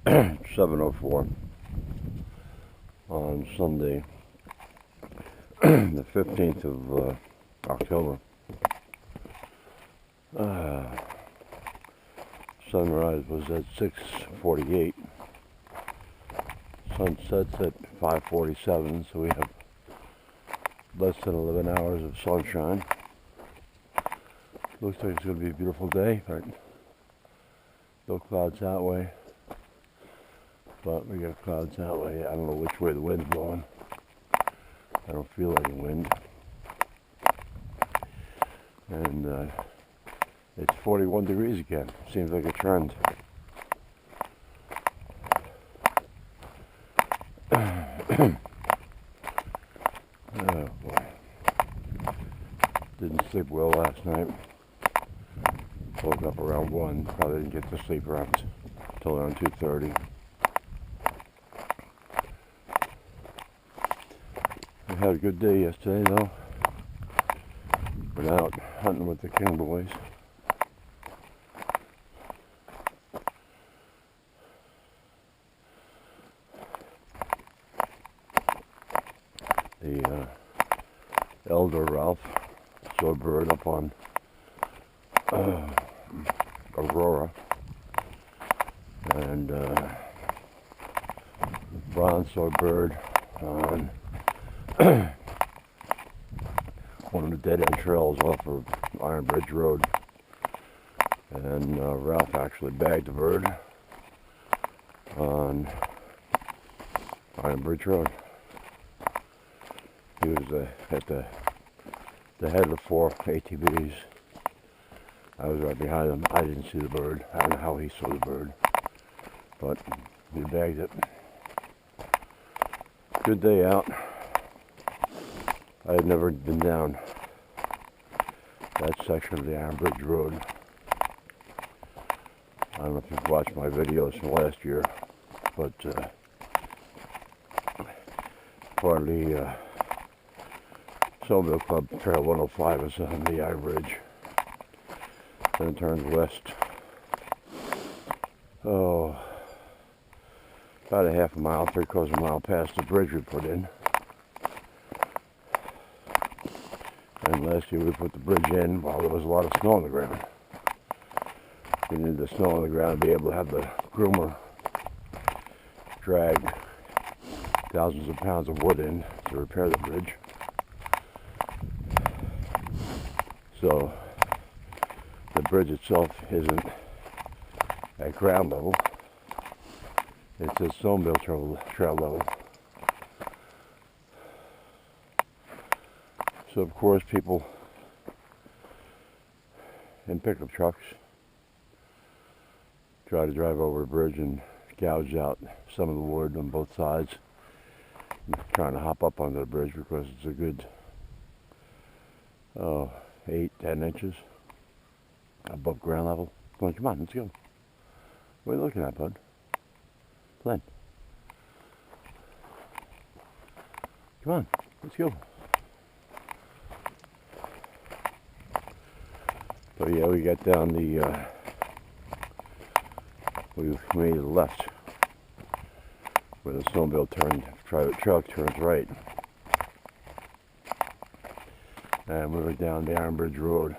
7:04 on Sunday, the 15th of October. Sunrise was at 6:48. Sunset's at 5:47, so we have less than 11 hours of sunshine. Looks like it's going to be a beautiful day, but no clouds that way. But we got clouds that way. I don't know which way the wind's blowing. I don't feel any wind. And it's 41 degrees again. Seems like a trend. Oh boy. Didn't sleep well last night. Woke up around 1. Probably didn't get to sleep until around 2:30. I had a good day yesterday though. Went out hunting with the King boys. The elder Ralph saw a bird up on Aurora, and Ron saw a bird on one of the dead-end trails off of Iron Bridge Road, and Ralph actually bagged the bird on Iron Bridge Road. He was at the head of the 4 ATVs. I was right behind him. I didn't see the bird. I don't know how he saw the bird, but he bagged it. Good day out. I had never been down that section of the Iron Bridge Road. I don't know if you've watched my videos from last year, but part of the Snowmobile Club Trail 105 is on the Iron Bridge. Then it turns west. Oh, about a half a mile, 3/4 mile past the bridge we put in. And last year we put the bridge in while there was a lot of snow on the ground. We needed the snow on the ground to be able to have the groomer drag thousands of pounds of wood in to repair the bridge. So the bridge itself isn't at ground level. It's at snowmobile trail level. So of course people in pickup trucks try to drive over the bridge and gouge out some of the wood on both sides, trying to hop up onto the bridge because it's a good 8-10 inches above ground level. Come on, let's go. What are you looking at, bud? Flynn. Come on, let's go. So yeah, we got down the, we made a left where the snowmobile truck turns right. And we were down the Iron Bridge Road,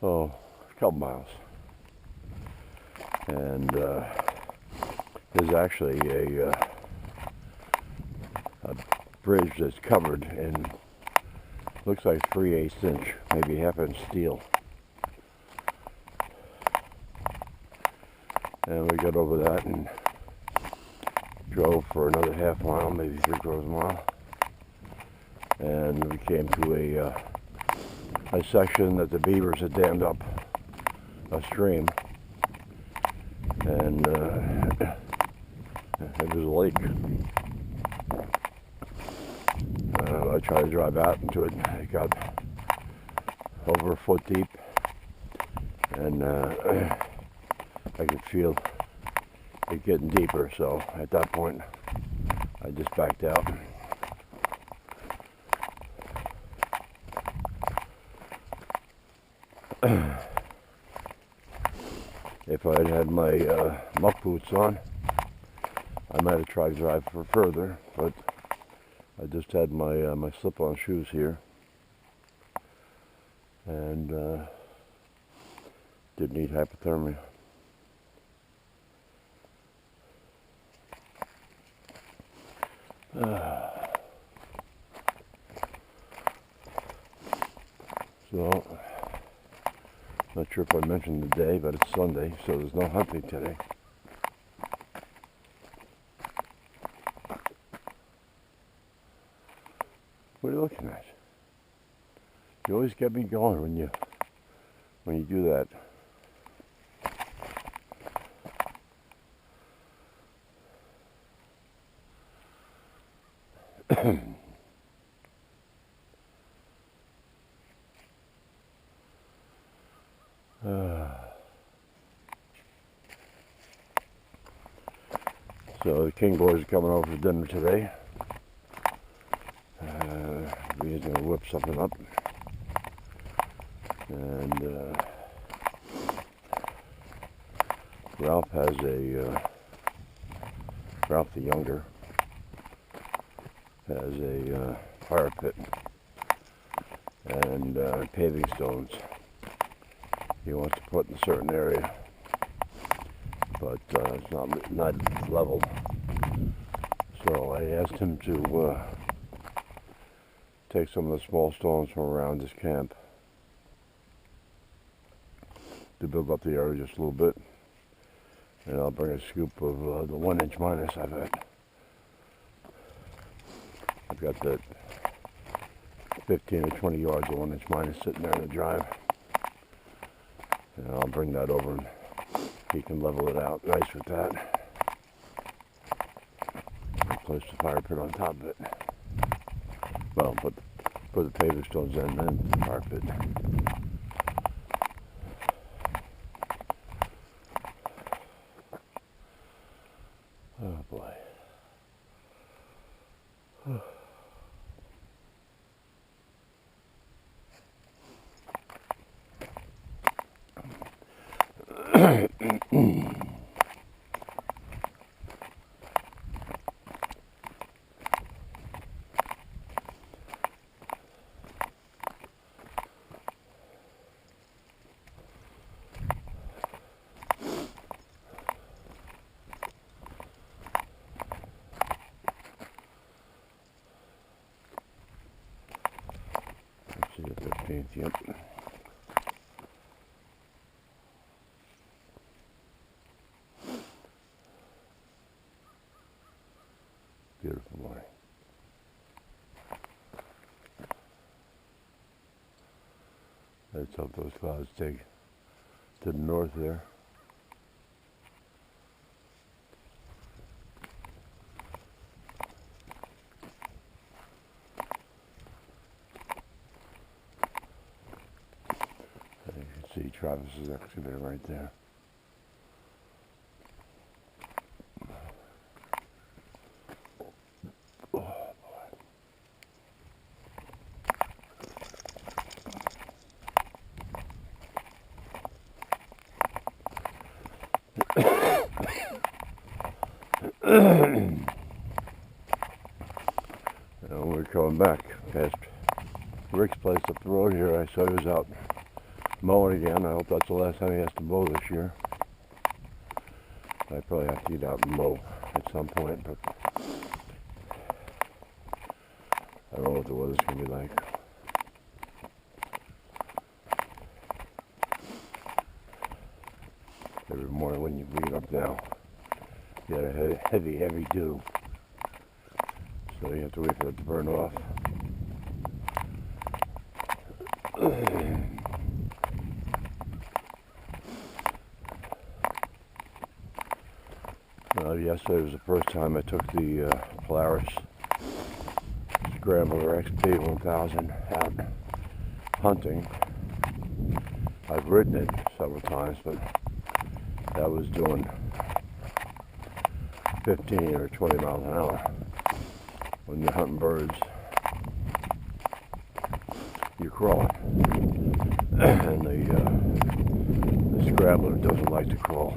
a couple miles. And there's actually a bridge that's covered in, looks like 3/8 inch, maybe half-inch steel. And we got over that and drove for another half mile, maybe 3/4 mile. And we came to a section that the beavers had dammed up a stream, and it was a lake. I tried to drive out into it. It got over a foot deep, and I could feel it getting deeper. So at that point, I just backed out. If I had had my muck boots on, I might have tried to drive for further, but I just had my my slip-on shoes here, and didn't need hypothermia. So, not sure if I mentioned the day, but it's Sunday, so there's no hunting today. What are you looking at? You always get me going when you do that. So the King boys are coming over for dinner today. We're going to whip something up. And Ralph has Ralph the younger has a fire pit and paving stones he wants to put in a certain area, but it's not level. So I asked him to take some of the small stones from around his camp to build up the area just a little bit, and I'll bring a scoop of the 1 inch minus I've got that 15 or 20 yards of 1 inch minus sitting there in the drive, and I'll bring that over and he can level it out nice with that. Place the fire pit on top of it. Well, put the paving stones in and then the fire pit. Oh boy. See the 15th, yep. Beautiful morning. Let's hope those clouds take to the north there. You can see Travis is actually there right there. And we're coming back past Rick's place up the road here. I saw he was out mowing again. I hope that's the last time he has to mow this year. I probably have to get out and mow at some point, but I don't know what the weather's going to be like. Every morning when you get up now, you got a heavy dew. So you have to wait for it to burn off. Yesterday was the first time I took the Polaris Scrambler XP 1000 out hunting. I've ridden it several times, but that was doing 15 or 20 miles an hour. When you're hunting birds, you're crawling, and the Scrambler doesn't like to crawl.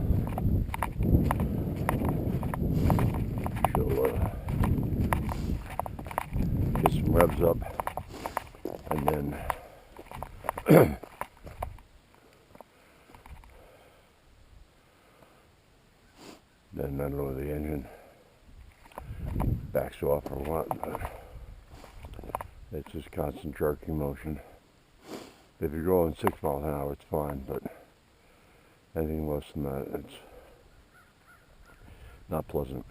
revs up, and then then I don't know, the engine backs off or what, but it's just constant jerking motion. If you're going 6 miles an hour, it's fine, but anything less than that, it's not pleasant.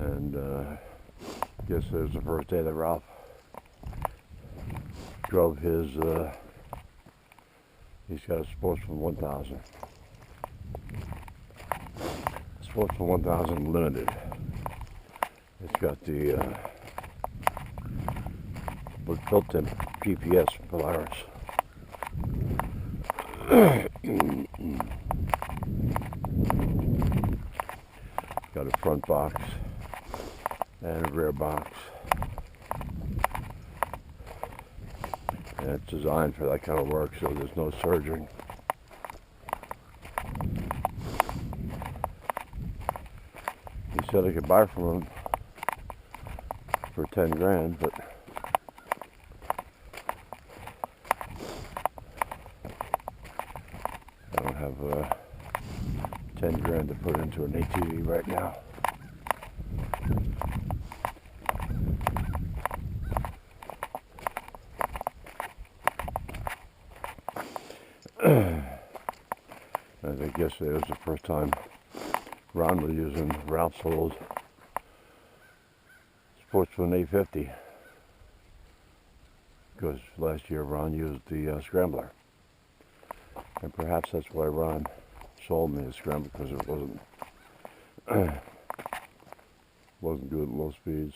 And yesterday was the first day that Ralph drove his, he's got a Sportsman 1000. Sportsman 1000 Limited. It's got the built-in GPS Polaris. Got a front box and a rear box. And it's designed for that kind of work, so there's no surging. He said I could buy from him for 10 grand, but I don't have 10 grand to put into an ATV right now. I think yesterday was the first time Ron was using Ralph's old Sportsman 850, because last year Ron used the Scrambler, and perhaps that's why Ron sold me the Scrambler, because it wasn't good at low speeds.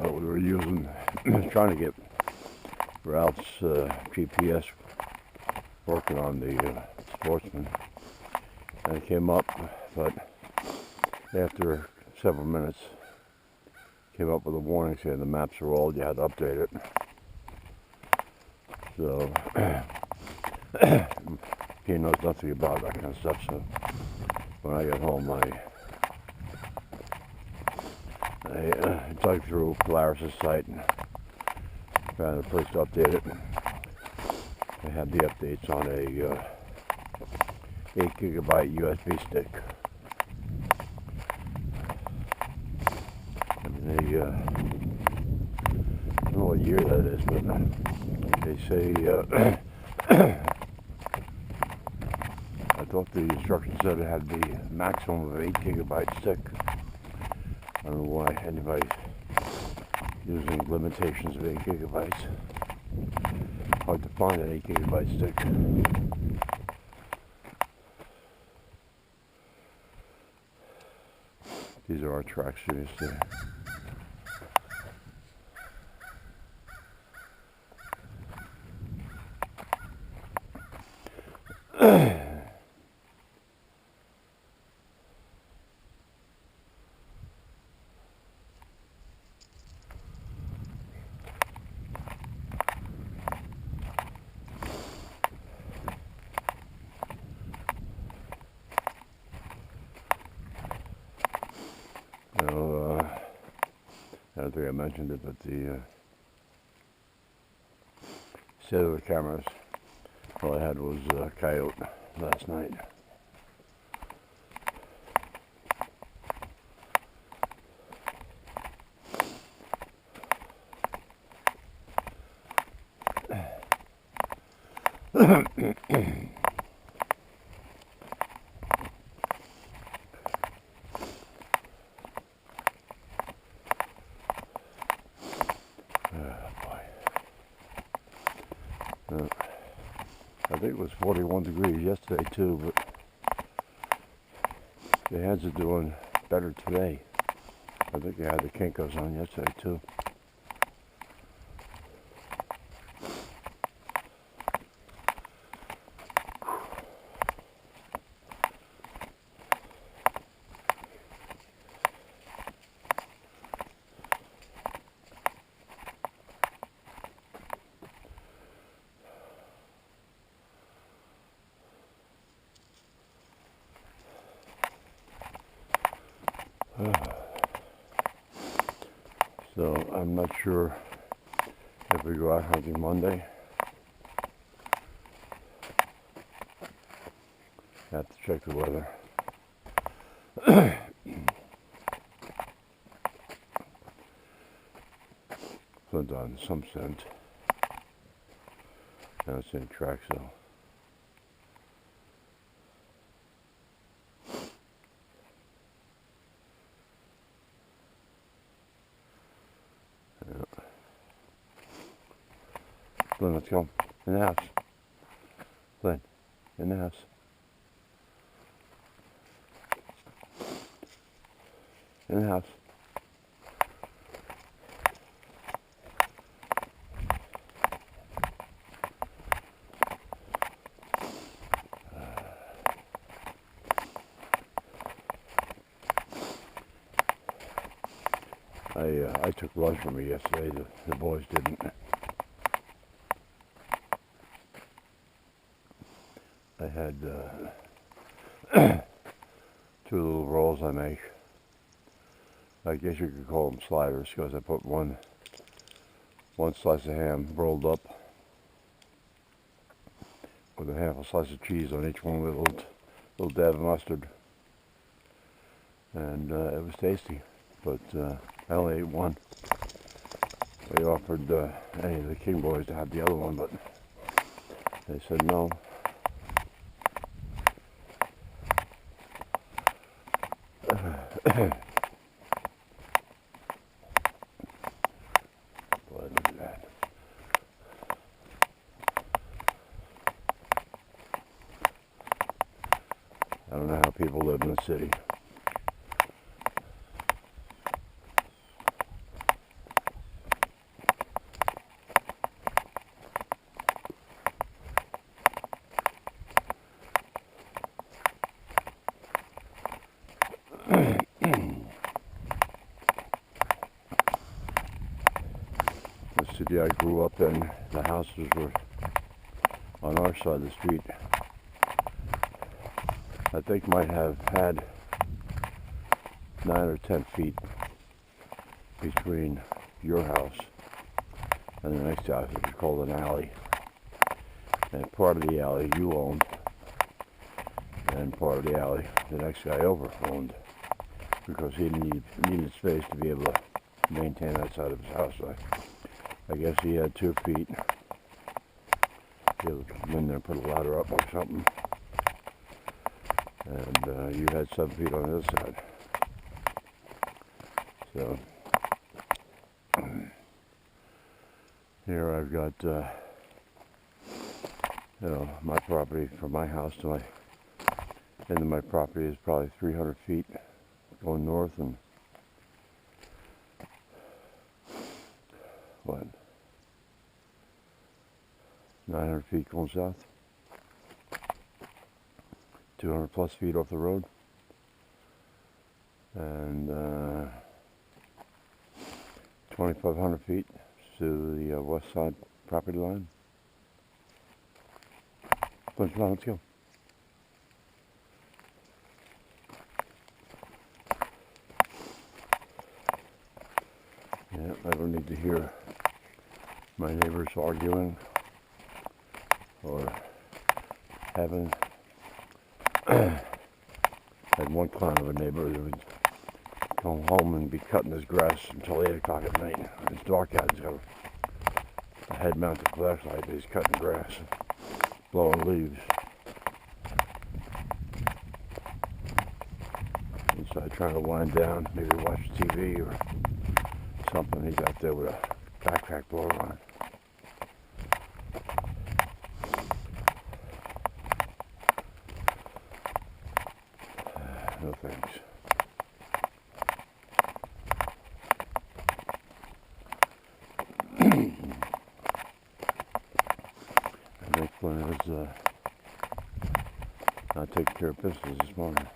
We were using, trying to get Ralph's GPS working on the Sportsman, and it came up, but after several minutes came up with a warning saying the maps are old, you had to update it. So he knows nothing about that kind of stuff, so when I got home I dug through Polaris' site and found a place to update it. They had the updates on a 8 gigabyte USB stick. I mean, they, I don't know what year that is, but they say, I thought the instructions said it had the maximum of 8 gigabyte stick. I don't know why anybody's using limitations of 8 gigabytes. Hard to find an 8 gigabyte stick. These are our track shoes there. I don't think I mentioned it, but the cellular cameras, all I had was a coyote last night. I think it was 41 degrees yesterday too, but the hands are doing better today. I think they had the Kinkos on yesterday too. So I'm not sure if we go out hunting Monday. Have to check the weather. Flynn's on some scent. I don't see any tracks though. Flynn, let's go. In the house. Flynn, in the house. In the house. I took lunch from me yesterday. The boys didn't. I had 2 little rolls I make. I guess you could call them sliders because I put one slice of ham rolled up with a half a slice of cheese on each one with a little dab of mustard. And it was tasty, but I only ate one. They offered any of the King boys to have the other one, but they said no. Boy, look at that. I don't know how people live in the city. The city I grew up in, the houses were on our side of the street. I think might have had 9 or 10 feet between your house and the next house, which is called an alley. And part of the alley you owned, and part of the alley the next guy over owned, because he needed space to be able to maintain that side of his house. So I guess he had 2 feet. He would come in there and put a ladder up or something. And you had 7 feet on the other side. So here I've got, my property from my house to my into my property is probably 300 feet going north, and 900 feet going south, 200 plus feet off the road, and 2,500 feet to the west side property line. Come on, let's go. Yeah, I don't need to hear my neighbors arguing or having. Had one client of a neighbor who would come home and be cutting his grass until 8 o'clock at night. When it's dark out, he's got a head-mounted flashlight, but he's cutting grass and blowing leaves. Inside trying to wind down, maybe watch TV or something. He's out there with a backpack blower on. was not taking care of business this morning.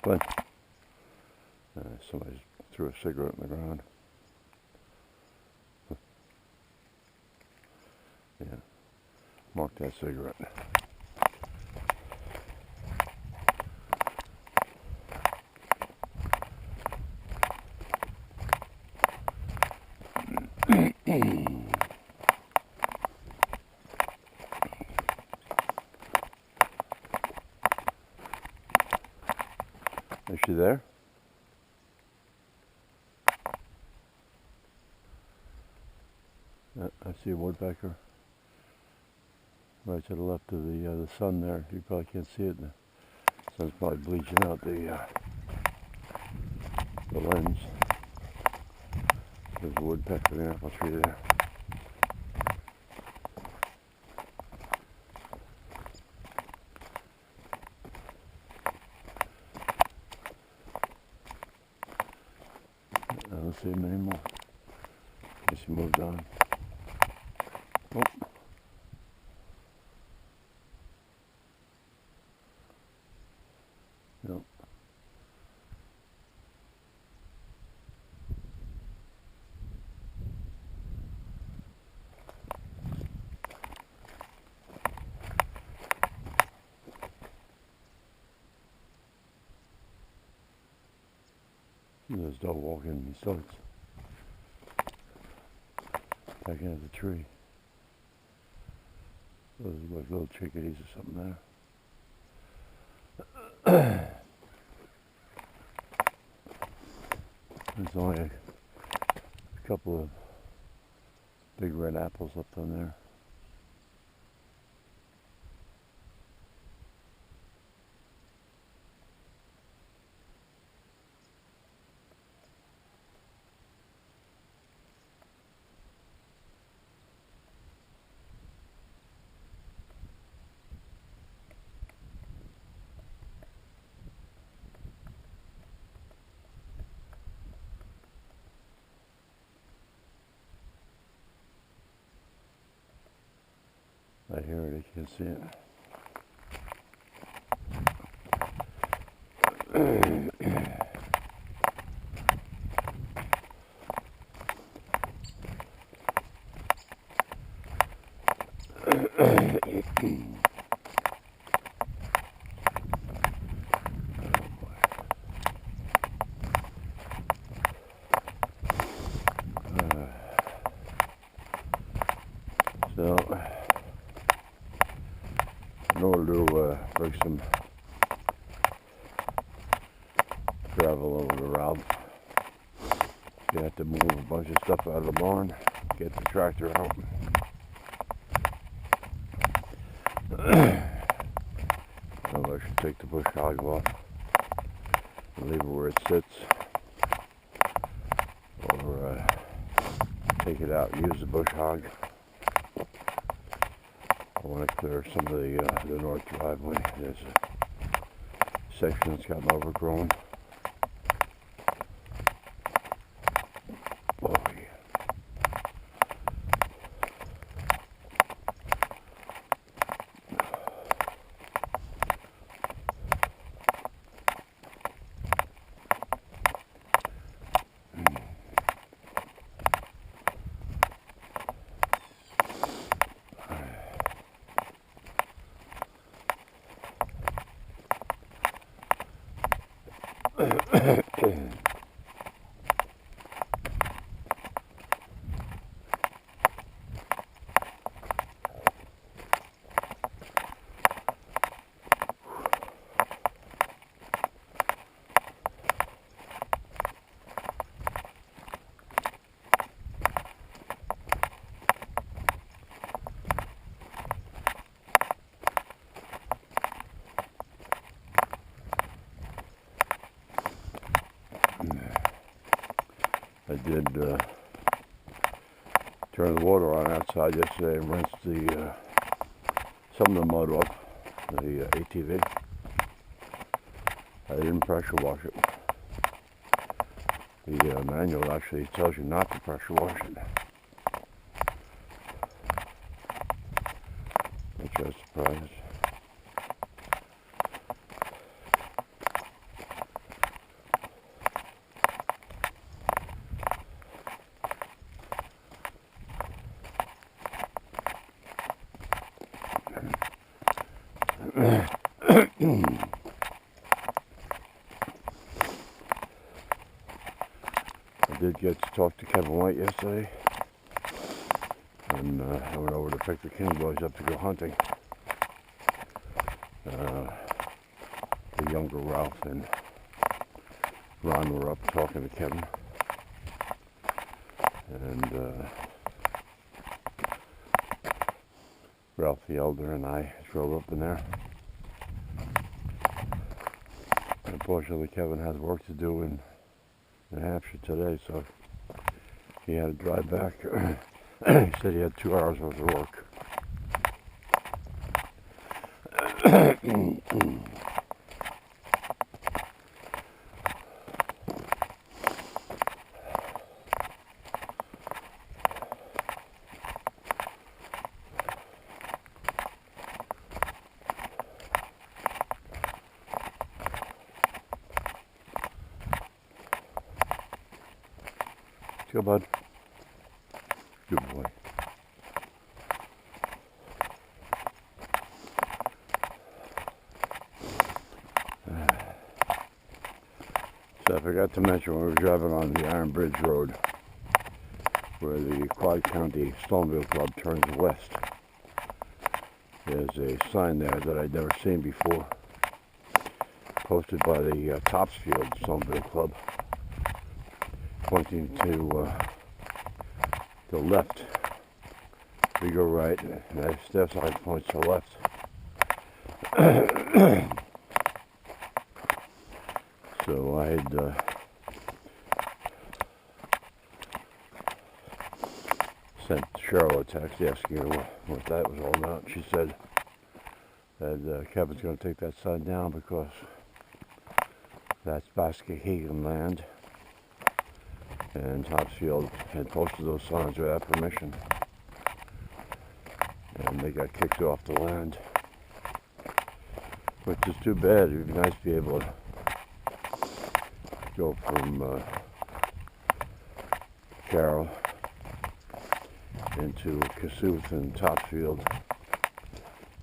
Flynn. Somebody threw a cigarette in the ground. Yeah, mark that cigarette. Is she there? I see a woodpecker right to the left of the sun there. You probably can't see it. The sun's probably bleaching out the lens. There's a woodpecker in the apple tree there. I don't see him anymore. Guess he moved on. Oh. No. There's a dog walking. He starts back into the tree. Those are like little chickadees or something there. There's only a couple of big red apples up on there. I hear it, I can't see it. So, in order to bring some gravel over the route, you have to move a bunch of stuff out of the barn, get the tractor out. So I should take the bush hog off and leave it where it sits, or take it out and use the bush hog. I want to clear some of the north driveway. There's a section that's gotten overgrown. Oh yeah. I did turn the water on outside yesterday and rinsed some of the mud off the ATV. I didn't pressure wash it. The manual actually tells you not to pressure wash it, which I was surprised. I did get to talk to Kevin White yesterday, and I went over to pick the King boys up to go hunting. The younger Ralph and Ron were up talking to Kevin, and Ralph the elder and I drove up in there. Unfortunately, Kevin has work to do in New Hampshire today, so he had to drive back. He said he had 2 hours worth of work. Go, bud. Good boy. So I forgot to mention when we were driving on the Iron Bridge Road, where the Quad County Snowmobile Club turns west. There's a sign there that I'd never seen before, posted by the Topsfield Snowmobile Club, pointing to the left. We go right, and that sign points to the left. So I had sent Cheryl a text asking her what that was all about. She said that Kevin's going to take that sign down because that's Baskehagen land, and Topsfield had posted those signs without permission, and they got kicked off the land, which is too bad. It would be nice to be able to go from Carroll into Kossuth and Topsfield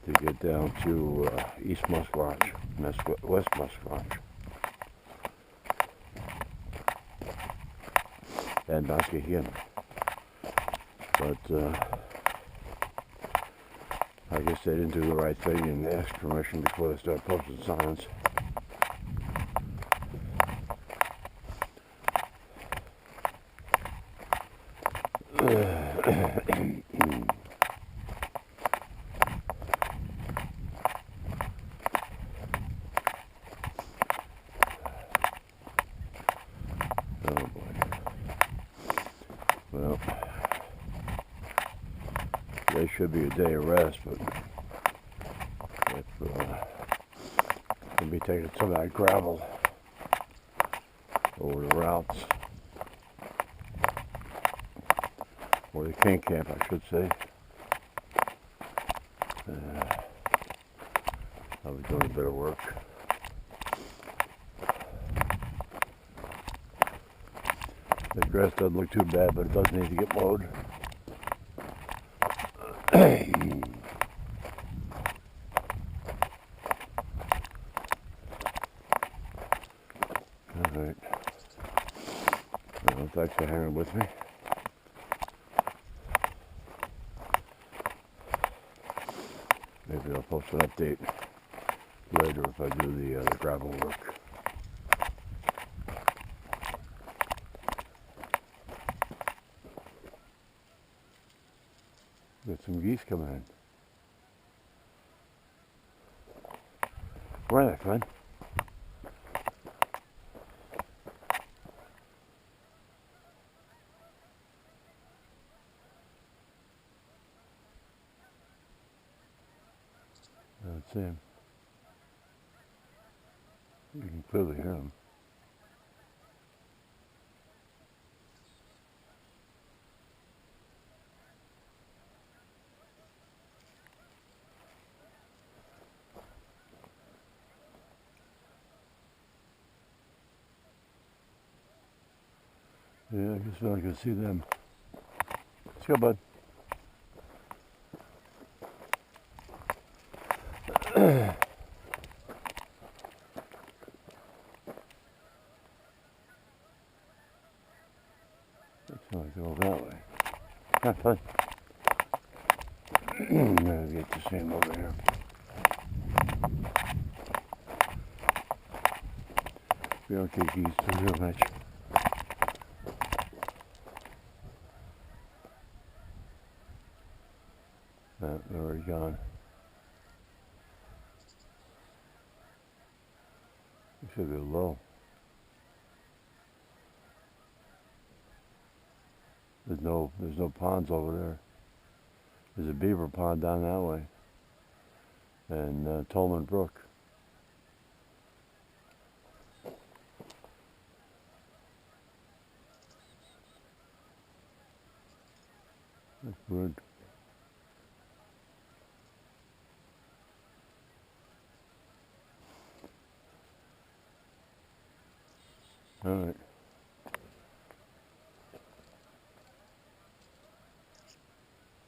to get down to East Musquatch, West Musquatch, and Baskehagen. But I guess they didn't do the right thing and ask permission before they started posting signs. Oh boy. Well, today should be a day of rest, but if we'll be taking some of that gravel over the routes, or the King Camp, I should say. I was doing a bit of work. The grass doesn't look too bad, but it does need to get mowed. Alright. Well, thanks for hanging with me. Maybe I'll post an update later if I do the gravel work. Got some geese coming in. Where are they, Flynn? I don't see him. You can clearly hear him. Yeah, I guess I can see them. Let's go, bud. Looks like they go that way. Have fun. Maybe get to see him over here. We don't get geese too real much. They're already gone. They should be low. There's no ponds over there. There's a beaver pond down that way, and Tolman Brook. That's good. All right.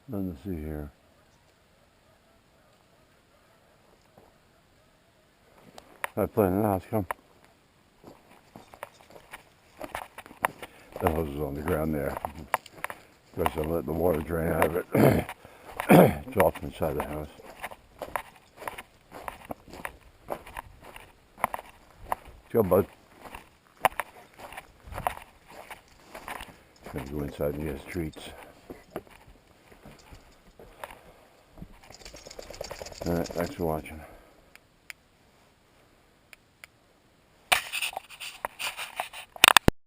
Nothing to see here. I play in the house, come. The hose is on the ground there. Guess I let the water drain out of it. It's off inside the house. Let's go, bud. Gonna go inside and get his treats. Alright, thanks for watching.